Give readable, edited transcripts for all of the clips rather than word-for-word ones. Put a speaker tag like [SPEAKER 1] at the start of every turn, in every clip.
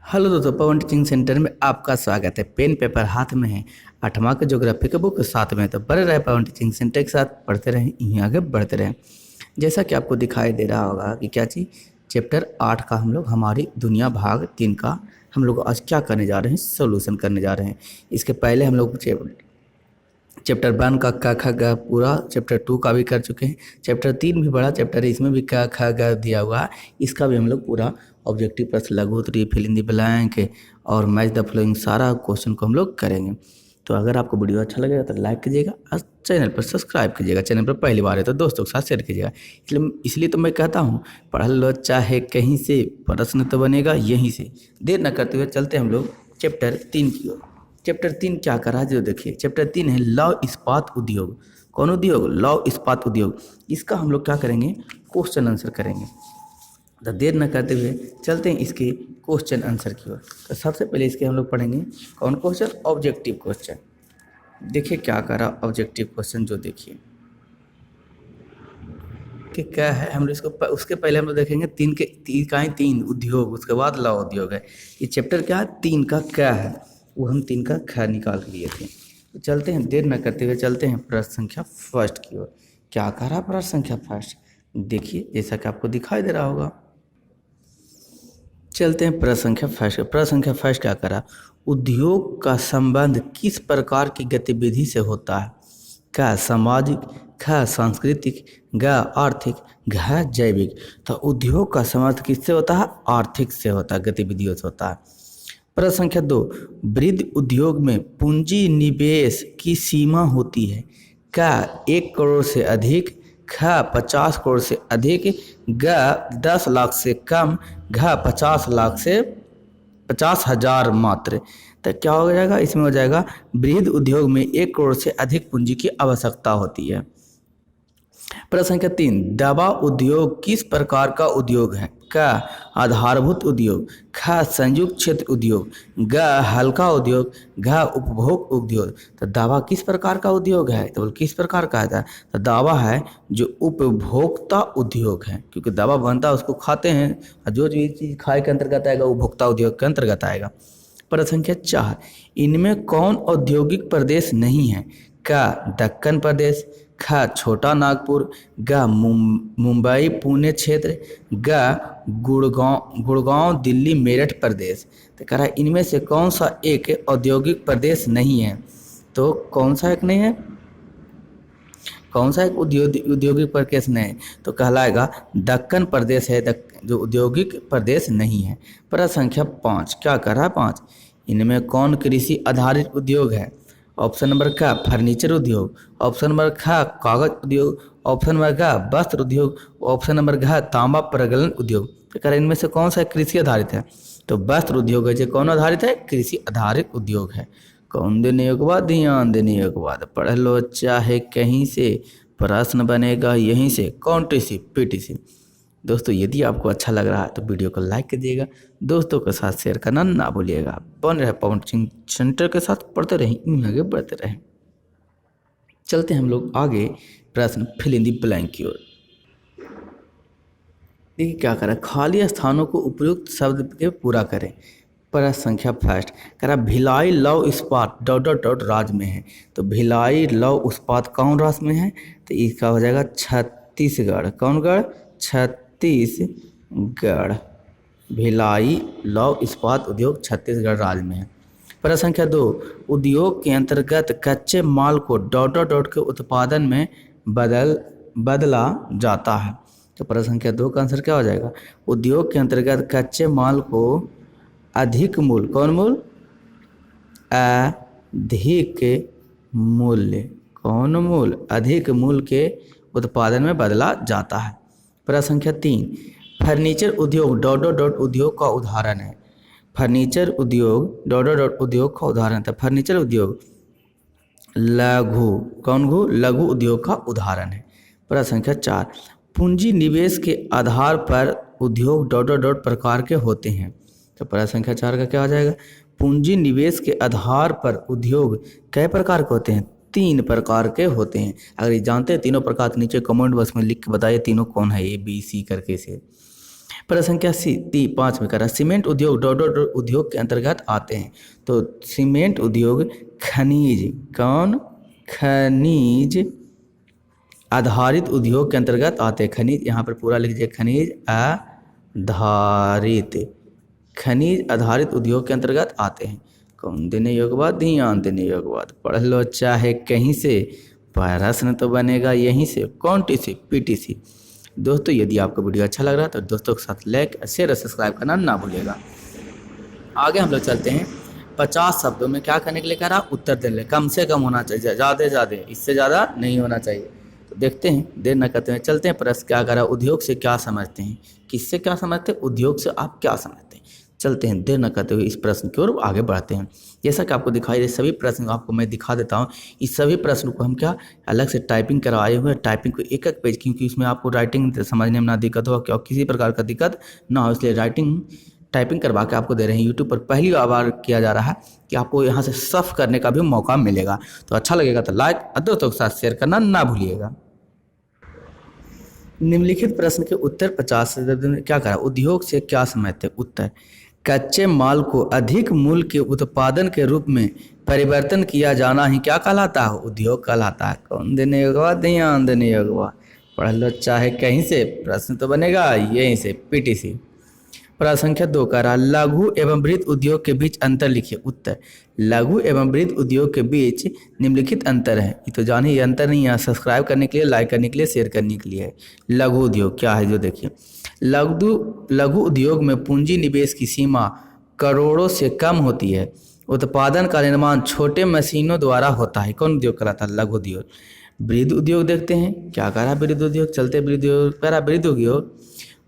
[SPEAKER 1] Hello दोस्तों, पवन teaching centre में आपका स्वागत है। पेन पेपर हाथ में है, 8वां का ज्योग्राफी का बुक साथ में है, तो बने रहे पवन टीचिंग सेंटर के साथ, पढ़ते रहें, यहीं आगे बढ़ते रहें। जैसा कि आपको दिखाई दे रहा होगा कि क्या चीज़, चैप्टर 8 का हम लोग हमारी दुनिया भाग 3 का हम लोग आज क्या करने जा रहे हैं, सोल्यूशन करने जा रहे हैं। इसके पहले हम लोग चैप्टर 1 का क ख ग पूरा, चैप्टर 2 का भी कर चुके हैं। चैप्टर 3 भी बड़ा चैप्टर है, इसमें भी क ख ग दिया हुआ है, इसका भी हम लोग पूरा ऑब्जेक्टिव प्रश्न, लघु उत्तरीय, फिल इन द ब्लैंक और मैच द फॉलोइंग सारा क्वेश्चन को हम लोग करेंगे। तो अगर आपको वीडियो अच्छा लगेगा तो लाइक कीजिएगा और चैनल पर सब्सक्राइब कीजिएगा। चैनल पर पहली बार है तो दोस्तों के साथ शेयर कीजिएगा। इसलिए तो मैं कहता हूँ, पढ़ लो चाहे कहीं से, प्रश्न तो बनेगा यहीं से। देर न करते हुए चलते हम लोग चैप्टर 3 की ओर। चैप्टर 3 क्या कर रहा है जो देखिए, चैप्टर 3 है लौह इस्पात उद्योग। कौन उद्योग? लौह इस्पात उद्योग। इसका हम लोग क्या करेंगे, क्वेश्चन आंसर करेंगे। तो देर न करते हुए चलते हैं इसके क्वेश्चन आंसर की ओर। तो सबसे पहले इसके हम लोग पढ़ेंगे कौन क्वेश्चन, ऑब्जेक्टिव क्वेश्चन। देखिए क्या कर रहा ऑब्जेक्टिव क्वेश्चन, जो देखिए कि क्या है, हम लोग इसको उसके पहले हम लोग देखेंगे तीन उद्योग, उसके बाद लौह उद्योग है। ये चैप्टर क्या है, 3 का क्या है, वो हम 3 का ख निकाल के लिए थे। तो चलते हैं, देर न करते हुए चलते हैं प्रश्न संख्या फर्स्ट की ओर। क्या कह रहा प्रश्न संख्या फर्स्ट, देखिए जैसा कि आपको दिखाई दे रहा होगा। चलते हैं प्रश्न संख्या फर्स्ट। प्रश्न संख्या फर्स्ट क्या करा, उद्योग का संबंध किस प्रकार की गतिविधि से होता है? क सामाजिक, ख सांस्कृतिक, ग आर्थिक, घ जैविक। तो उद्योग का संबंध किससे होता है? आर्थिक से होता है, गतिविधियों से होता है। प्रश्न संख्या 2, वृहद उद्योग में पूंजी निवेश की सीमा होती है? क 1 करोड़ से अधिक, ख 50 करोड़ से अधिक, ग 10 लाख से कम, घ 50 लाख से 50,000 मात्र। तो क्या हो जाएगा, इसमें हो जाएगा वृहद उद्योग में 1 करोड़ से अधिक पूंजी की आवश्यकता होती है। प्रश्न संख्या 3, दवा उद्योग किस प्रकार का उद्योग है? क आधारभूत उद्योग, ख संयुक्त क्षेत्र उद्योग, ग हल्का उद्योग, घ उपभोग उद्योग। तो दवा किस प्रकार का उद्योग है? तो किस प्रकार का है? तो दवा है जो उपभोक्ता उद्योग है, क्योंकि दवा बनता है उसको खाते हैं, और जो चीज़ खाए के अंतर्गत आएगा उपभोक्ता उद्योग के अंतर्गत आएगा। प्रश्न संख्या 4, इनमें कौन औद्योगिक प्रदेश नहीं है? क दक्कन प्रदेश, ख छोटा नागपुर, ग मुंबई पुणे क्षेत्र, ग गुड़गांव दिल्ली मेरठ प्रदेश। तो कह रहा है इनमें से कौन सा एक औद्योगिक प्रदेश नहीं है? तो कौन सा एक नहीं है, कौन सा एक औद्योगिक प्रदेश नहीं है? तो कहलाएगा दक्कन प्रदेश है, जो औद्योगिक प्रदेश नहीं है। प्रश्न संख्या 5 क्या कर रहा है 5, इनमें कौन कृषि आधारित उद्योग है? ऑप्शन नंबर क फर्नीचर उद्योग, ऑप्शन नंबर ख कागज उद्योग, ऑप्शन नंबर ग वस्त्र उद्योग, ऑप्शन नंबर घ तांबा प्रगलन उद्योग। तो कह रहे इनमें से कौन सा कृषि आधारित है? तो वस्त्र उद्योग है, जो कौन आधारित है? कृषि आधारित उद्योग है। कौन देने के बाद, ध्यान देने के बाद, पढ़ लो चाहे कहीं से, प्रश्न बनेगा यहीं से। कौन टीसी? पीटीसी। दोस्तों यदि आपको अच्छा लग रहा है तो वीडियो को लाइक कीजिएगा, दोस्तों के साथ शेयर करना ना भूलिएगा। बन रहे पवन टीचिंग सेंटर के साथ, पढ़ते रहें, आगे बढ़ते रहें। चलते हैं हम लोग आगे प्रश्न फिल इन द ब्लैंक की ओर। देखिए क्या करें, खाली स्थानों को उपयुक्त शब्द के पूरा करें। प्रश्न संख्या फर्स्ट कह रहा भिलाई लौह इस्पात डॉट डॉट डॉट राज्य में है। तो भिलाई लौह इस्पात कौन राज्य में है? तो इसका हो जाएगा छत्तीसगढ़। कौन गढ़? छत्तीसगढ़। भिलाई लौह इस्पात उद्योग छत्तीसगढ़ राज्य में है। प्रश्न संख्या 2, उद्योग के अंतर्गत कच्चे माल को डॉट डॉट डॉट के उत्पादन में बदला जाता है। तो प्रश्न संख्या 2 का आंसर क्या हो जाएगा? उद्योग के अंतर्गत कच्चे माल को अधिक मूल्य, कौन मूल्य? अधिक मूल्य, कौन मूल्य? अधिक मूल्य के उत्पादन में बदला जाता है। प्रश्न संख्या 3, फर्नीचर उद्योग डॉट डॉट डॉट उद्योग का उदाहरण है। फर्नीचर उद्योग डॉट डॉट डॉट उद्योग का उदाहरण था। फर्नीचर उद्योग लघु, कौन घु? लघु उद्योग का उदाहरण है। प्रश्न संख्या 4, पूंजी निवेश के आधार पर उद्योग डॉट डॉट डॉट प्रकार के होते हैं। तो प्रश्न संख्या 4 का क्या हो जाएगा? पूंजी निवेश के आधार पर उद्योग कई प्रकार के होते हैं? 3 प्रकार के होते हैं। अगर ये जानते हैं तीनों प्रकार, तो नीचे कमेंट बॉक्स में लिख के बताइए तीनों कौन है, A B C करके से। प्रश्न संख्या पाँच में करा सीमेंट उद्योग डॉट डॉट डॉट उद्योग के अंतर्गत आते हैं। तो सीमेंट उद्योग खनिज कौन खनिज आधारित उद्योग के अंतर्गत आते हैं। खनिज यहाँ पर पूरा लिख दीजिए खनिज आधारित उद्योग के अंतर्गत आते हैं। कौन देने योग्य बात ध्यान देने योग्य बात पढ़ लो चाहे कहीं से, प्रश्न तो बनेगा यहीं से। कौन टीसी पीटीसी। दोस्तों यदि आपको वीडियो अच्छा लग रहा है तो दोस्तों के साथ लाइक शेयर और सब्सक्राइब करना ना भूलिएगा। आगे हम लोग चलते हैं। 50 शब्दों में क्या करने के लिए कह रहा, उत्तर देने के लिए कम से कम होना चाहिए, ज़्यादा इससे ज़्यादा नहीं होना चाहिए। तो देखते हैं, देर न करते हैं, चलते हैं। प्रश्न क्या कह रहा, उद्योग से क्या समझते हैं। किससे क्या समझते हैं, उद्योग से आप क्या समझते हैं। चलते हैं, देर न करते हुए इस प्रश्न की ओर आगे बढ़ते हैं। जैसा कि आपको दिखाई दे सभी प्रश्न आपको मैं दिखा देता हूँ। इस सभी प्रश्न को हम क्या अलग से टाइपिंग करवाए हुए हैं, टाइपिंग को एक एक पेज, क्योंकि इसमें आपको राइटिंग समझने में ना दिक्कत हो और किसी प्रकार का दिक्कत ना हो, इसलिए टाइपिंग करवा के आपको दे रहे हैं। यूट्यूब पर पहली बार किया जा रहा है कि आपको यहाँ से सर्फ करने का भी मौका मिलेगा। तो अच्छा लगेगा तो लाइक और दोस्तों के साथ शेयर करना ना भूलिएगा। निम्नलिखित प्रश्न के उत्तर 50 से क्या करा, उद्योग से क्या समझते हैं। उत्तर, कच्चे माल को अधिक मूल्य के उत्पादन के रूप में परिवर्तन किया जाना ही क्या कहलाता है, उद्योग कहलाता है। कौन देने योग्य ध्यान देने योग्य पढ़ लो चाहे कहीं से, प्रश्न तो बनेगा यहीं से पीटीसी। प्रश्न संख्या 2 कह रहा, लघु एवं बृहत उद्योग के बीच अंतर लिखिए। उत्तर, लघु एवं बृहत उद्योग के बीच निम्नलिखित अंतर है। ये तो जाने ये अंतर नहीं है, सब्सक्राइब करने के लिए, लाइक करने के लिए, शेयर करने के लिए है। लघु उद्योग क्या है जो देखिए, लघु उद्योग में पूंजी निवेश की सीमा करोड़ों से कम होती है। उत्पादन का निर्माण छोटे मशीनों द्वारा होता है। कौन उद्योग कहलाता है, लघु उद्योग। बृहद उद्योग देखते हैं क्या कह रहा, बृहद उद्योग चलते, बृहद उद्योग कह रहा,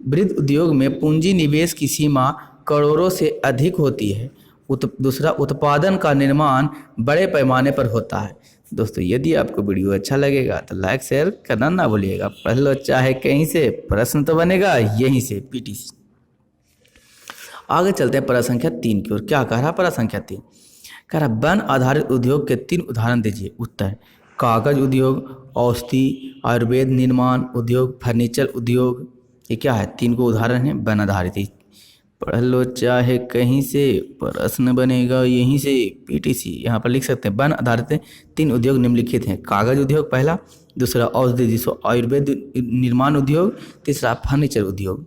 [SPEAKER 1] बृहद उद्योग में पूंजी निवेश की सीमा करोड़ों से अधिक होती है। दूसरा, उत्पादन का निर्माण बड़े पैमाने पर होता है। दोस्तों यदि आपको वीडियो अच्छा लगेगा तो लाइक शेयर करना ना भूलिएगा। पढ़ लो चाहे कहीं से, प्रश्न तो बनेगा यहीं से पीटीसी। आगे चलते हैं प्रश्न संख्या 3 की ओर। क्या कह रहा, प्रश्न संख्या 3 कह रहा, वन आधारित उद्योग के 3 उदाहरण दीजिए। उत्तर, कागज उद्योग, औषधि आयुर्वेद निर्माण उद्योग, फर्नीचर उद्योग। ये क्या है, 3 को उदाहरण है वन आधारित। पढ़ लो चाहे कहीं से, प्रश्न बनेगा यहीं से पीटीसी। यहाँ पर लिख सकते हैं वन आधारित 3 उद्योग निम्नलिखित हैं। कागज उद्योग पहला, दूसरा औषधि जिसको आयुर्वेद निर्माण उद्योग, तीसरा फर्नीचर उद्योग।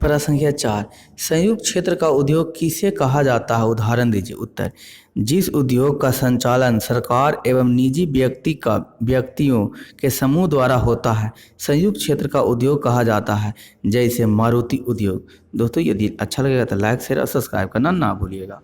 [SPEAKER 1] प्रश्न संख्या 4, संयुक्त क्षेत्र का उद्योग किसे कहा जाता है, उदाहरण दीजिए। उत्तर, जिस उद्योग का संचालन सरकार एवं निजी व्यक्तियों के समूह द्वारा होता है संयुक्त क्षेत्र का उद्योग कहा जाता है, जैसे मारुति उद्योग। दोस्तों यदि अच्छा लगेगा तो लाइक शेयर और सब्सक्राइब करना ना भूलिएगा।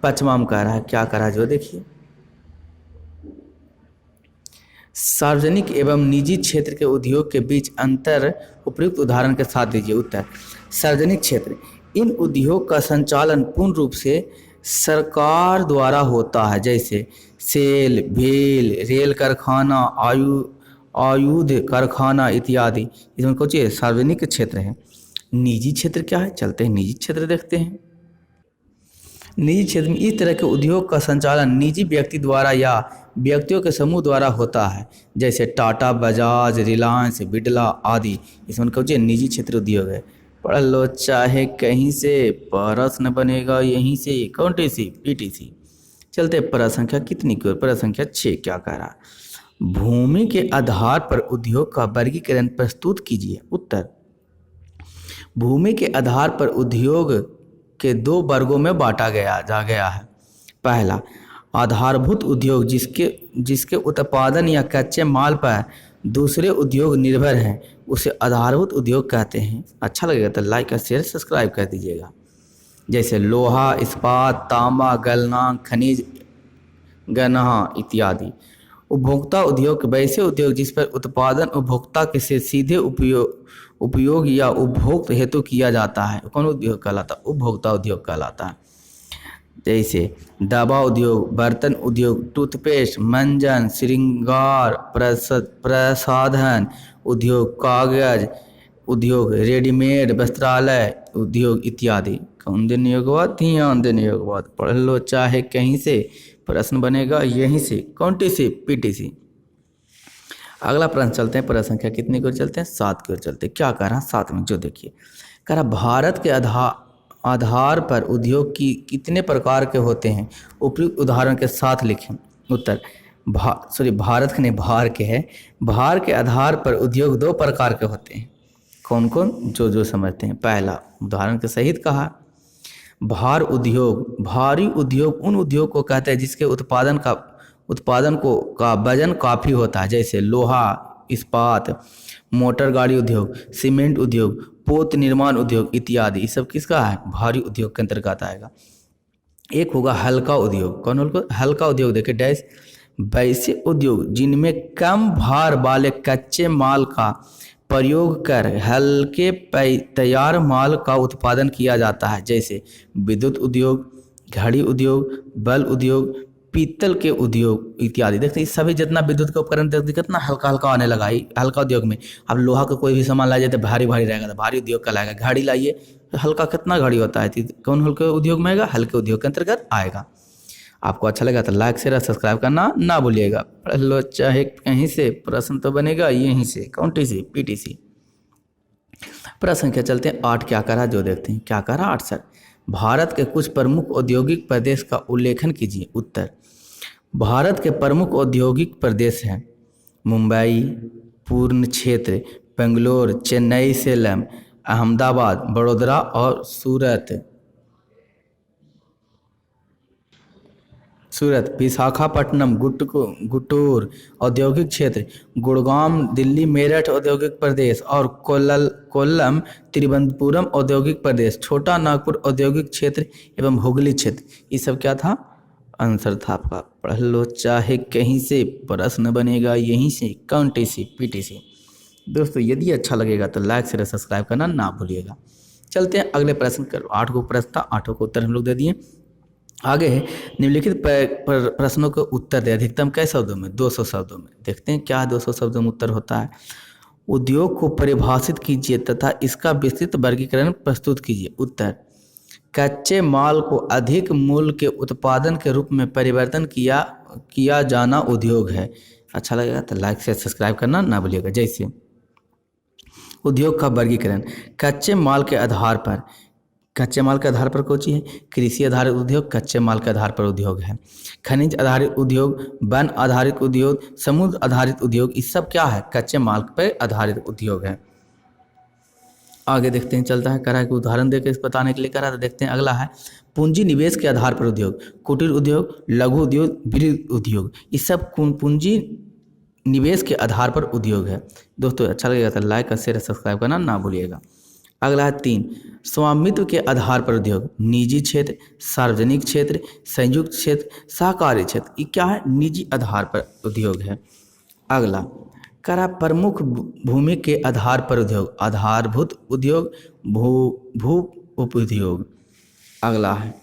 [SPEAKER 1] 5वां कह रहा है, क्या कह रहा है जो देखिए, सार्वजनिक एवं निजी क्षेत्र के उद्योग के बीच अंतर उपयुक्त उदाहरण के साथ दीजिए। उत्तर, सार्वजनिक क्षेत्र, इन उद्योग का संचालन पूर्ण रूप से सरकार द्वारा होता है, जैसे सेल, भेल, रेल कारखाना, आयुध कारखाना इत्यादि। इसमें कुछ सार्वजनिक क्षेत्र है। निजी क्षेत्र क्या है, चलते हैं निजी क्षेत्र देखते हैं। निजी क्षेत्र में इस तरह के उद्योग का संचालन निजी व्यक्ति द्वारा या व्यक्तियों के समूह द्वारा होता है, जैसे टाटा, बजाज, रिलायंस, बिरला आदि। इसमें कुछ निजी क्षेत्र उद्योग है। पढ़ लो चाहे कहीं से, प्रश्न बनेगा यहीं से। कौन टीसी पीटीसी। चलते प्रश्न संख्या कितनी की ओर, प्रश्न संख्या 6 क्या कह रहा, भूमि के आधार पर उद्योग का वर्गीकरण प्रस्तुत कीजिए। उत्तर, भूमि के आधार पर उद्योग के 2 वर्गों में बांटा गया है। पहला, आधारभूत उद्योग जिसके उत्पादन या कच्चे माल पर दूसरे उद्योग निर्भर हैं, उसे आधारभूत उद्योग कहते हैं। अच्छा लगेगा तो लाइक और शेयर सब्सक्राइब कर दीजिएगा। जैसे लोहा, इस्पात, तांबा, गलनांक, खनिज, गन्ना इत्यादि। उपभोक्ता उद्योग, वैसे उद्योग जिस पर उत्पादन उपभोक्ता के से सीधे उपयोग या उपभोग हेतु किया जाता है। कौन उद्योग कहलाता है, उपभोक्ता उद्योग कहलाता है। जैसे दवा उद्योग, बर्तन उद्योग, टूथपेस्ट, मंजन, श्रृंगार प्रसाधन उद्योग, कागज उद्योग, रेडीमेड वस्त्रालय उद्योग इत्यादि। कौन देने योग्य बात, ध्यान देने योग्य बात। पढ़ लो चाहे कहीं से, प्रश्न बनेगा यहीं से। कौन टीसी पीटीसी। अगला प्रश्न चलते हैं, प्रश्न संख्या कितनी की ओर चलते हैं, 7 की ओर चलते हैं। क्या कह रहा है 7 में, जो देखिए कह रहा भारत के आधार पर उद्योग की कितने प्रकार के होते हैं, उपयुक्त उदाहरण के साथ लिखें। उत्तर भारत के नहीं, भार के है। भार के आधार पर उद्योग 2 प्रकार के होते हैं। कौन कौन, जो जो समझते हैं। पहला उदाहरण के सहित कहा, भार उद्योग, भारी उद्योग उन उद्योग को कहते हैं जिसके उत्पादन का वजन काफ़ी होता है, जैसे लोहा, इस्पात, मोटर गाड़ी उद्योग, सीमेंट उद्योग, पोत निर्माण उद्योग इत्यादि। ये सब किसका है, भारी उद्योग के अंतर्गत आएगा। एक होगा हल्का उद्योग। कौन होगा हल्का उद्योग, देखिए डैश, वैसे उद्योग जिनमें कम भार वाले कच्चे माल का प्रयोग कर हल्के तैयार माल का उत्पादन किया जाता है, जैसे विद्युत उद्योग, घड़ी उद्योग, बल उद्योग, पीतल के उद्योग इत्यादि। देखते हैं सभी जितना विद्युत का उपकरण देखते कितना हल्का हल्का आने लगा है हल्का उद्योग में। अब लोहा का कोई भी सामान लाइए तो भारी भारी रहेगा, तो भारी उद्योग का लाएगा। घड़ी लाइए तो हल्का, कितना घड़ी होता है, कौन हल्के उद्योग में आएगा, हल्के उद्योग के अंतर्गत आएगा। आपको अच्छा लगा तो लाइक शेयर सब्सक्राइब करना ना भूलिएगा। पढ़ लो चाहे कहीं से, प्रश्न तो बनेगा यहीं से, काउंटीसी पीटीसी। प्रश्न संख्या चलते हैं 8। क्या करा, जो देखते हैं। क्या करा 8 सर, भारत के कुछ प्रमुख औद्योगिक प्रदेश का उल्लेखन कीजिए। उत्तर भारत के प्रमुख औद्योगिक प्रदेश हैं मुंबई, पूर्ण क्षेत्र, बेंगलोर, चेन्नई, सेलम, अहमदाबाद, बड़ोदरा और सूरत। विशाखापट्टनम, गुटूर औद्योगिक क्षेत्र, गुड़गांव, दिल्ली, मेरठ औद्योगिक प्रदेश और कोल्लम, तिरुवनंतपुरम औद्योगिक प्रदेश, छोटा नागपुर औद्योगिक क्षेत्र एवं हुगली क्षेत्र। ये सब क्या था, आंसर था आपका। पढ़ लो चाहे कहीं से, प्रश्न बनेगा यहीं से, काउंटीसी पीटीसी। दोस्तों यदि अच्छा लगेगा तो लाइक शेयर सब्सक्राइब करना ना भूलिएगा। चलते हैं अगले प्रश्न कर। 8 को प्रश्न था, 8 को उत्तर हम लोग दे दिए। आगे है निम्नलिखित प्रश्नों के उत्तर दे अधिकतम कई शब्दों में, 200 शब्दों में। देखते हैं क्या 200 शब्दों में उत्तर होता है। उद्योग को परिभाषित कीजिए तथा इसका विस्तृत वर्गीकरण प्रस्तुत कीजिए। उत्तर कच्चे माल को अधिक मूल्य के उत्पादन के रूप में परिवर्तन किया जाना उद्योग है। अच्छा लगेगा तो लाइक से सब्सक्राइब करना ना भूलिएगा। जैसे उद्योग का वर्गीकरण, कच्चे माल के आधार पर कौन सी है, कृषि आधारित उद्योग कच्चे माल के आधार पर उद्योग है। खनिज आधारित उद्योग, वन आधारित उद्योग, समुद्र आधारित उद्योग, ये सब क्या है, कच्चे माल पर आधारित उद्योग है। आगे देखते हैं, चलता है करा कि उदाहरण देकर इस बताने के लिए करा। तो देखते हैं अगला है पूंजी निवेश के आधार पर उद्योग, कुटीर उद्योग, लघु उद्योग, वृहद उद्योग, ये सब पूंजी निवेश के आधार पर उद्योग है। दोस्तों अच्छा लगेगा तो लाइक शेयर सब्सक्राइब करना ना भूलिएगा। अगला है 3 स्वामित्व के आधार पर उद्योग, निजी क्षेत्र, सार्वजनिक क्षेत्र, संयुक्त क्षेत्र, सहकारी क्षेत्र। ये क्या है, निजी आधार पर उद्योग है। अगला करा प्रमुख भूमि के आधार पर उद्योग, आधारभूत उद्योग, भू उप उद्योग। अगला है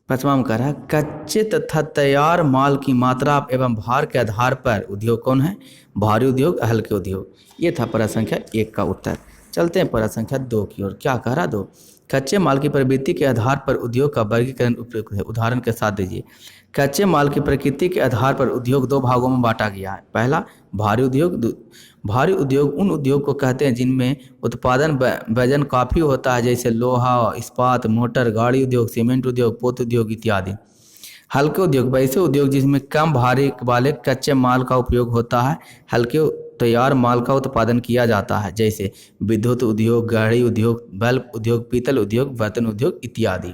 [SPEAKER 1] 5वां में करा कच्चे तथा तैयार माल की मात्रा एवं भार के आधार पर उद्योग कौन है, भारी उद्योग, हल्के उद्योग। ये था प्रश्न संख्या 1 का उत्तर। चलते हैं प्रश्न संख्या 2 की ओर। क्या कह रहा 2 कच्चे माल की प्रवृत्ति के आधार पर उद्योग का वर्गीकरण उपयुक्त है। उदाहरण के साथ दीजिए। कच्चे माल की प्रकृति के आधार पर उद्योग 2 भागों में बांटा गया है। पहला भारी उद्योग। भारी उद्योग उन उद्योग को कहते हैं जिनमें उत्पादन वजन काफ़ी होता है, जैसे लोहा, इस्पात, मोटर गाड़ी उद्योग, सीमेंट उद्योग, पोत उद्योग इत्यादि। हल्के उद्योग वैसे उद्योग जिसमें कम भारी वाले कच्चे माल का उपयोग होता है, हल्के तैयार माल का उत्पादन किया जाता है, जैसे विद्युत उद्योग, गाड़ी उद्योग, बल्ब उद्योग, पीतल उद्योग, बर्तन उद्योग इत्यादि।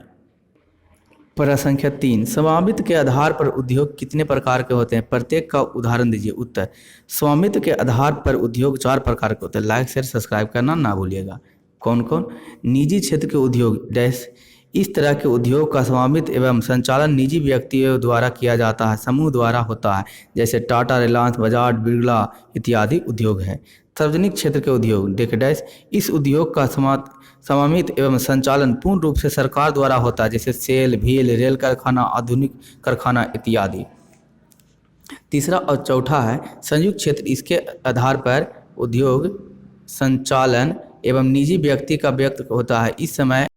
[SPEAKER 1] प्रश्न संख्या 3 स्वामित्व के आधार पर उद्योग कितने प्रकार के होते हैं, प्रत्येक का उदाहरण दीजिए। उत्तर स्वामित्व के आधार पर उद्योग 4 प्रकार के होते हैं। लाइक शेयर सब्सक्राइब करना ना भूलिएगा। कौन कौन, निजी क्षेत्र के उद्योग डैश, इस तरह के उद्योग का स्वामित्व एवं संचालन निजी व्यक्तियों द्वारा किया जाता है, समूह द्वारा होता है, जैसे टाटा, रिलायंस, बजाज, बिरला इत्यादि उद्योग है। सार्वजनिक क्षेत्र के उद्योग देख डैश, इस उद्योग का स्वामित्व एवं संचालन पूर्ण रूप से सरकार द्वारा होता है, जैसे सेल, भील, रेल कारखाना, आधुनिक कारखाना इत्यादि। तीसरा और चौथा है संयुक्त क्षेत्र, इसके आधार पर उद्योग संचालन एवं निजी व्यक्ति का व्यक्त होता है। इस समय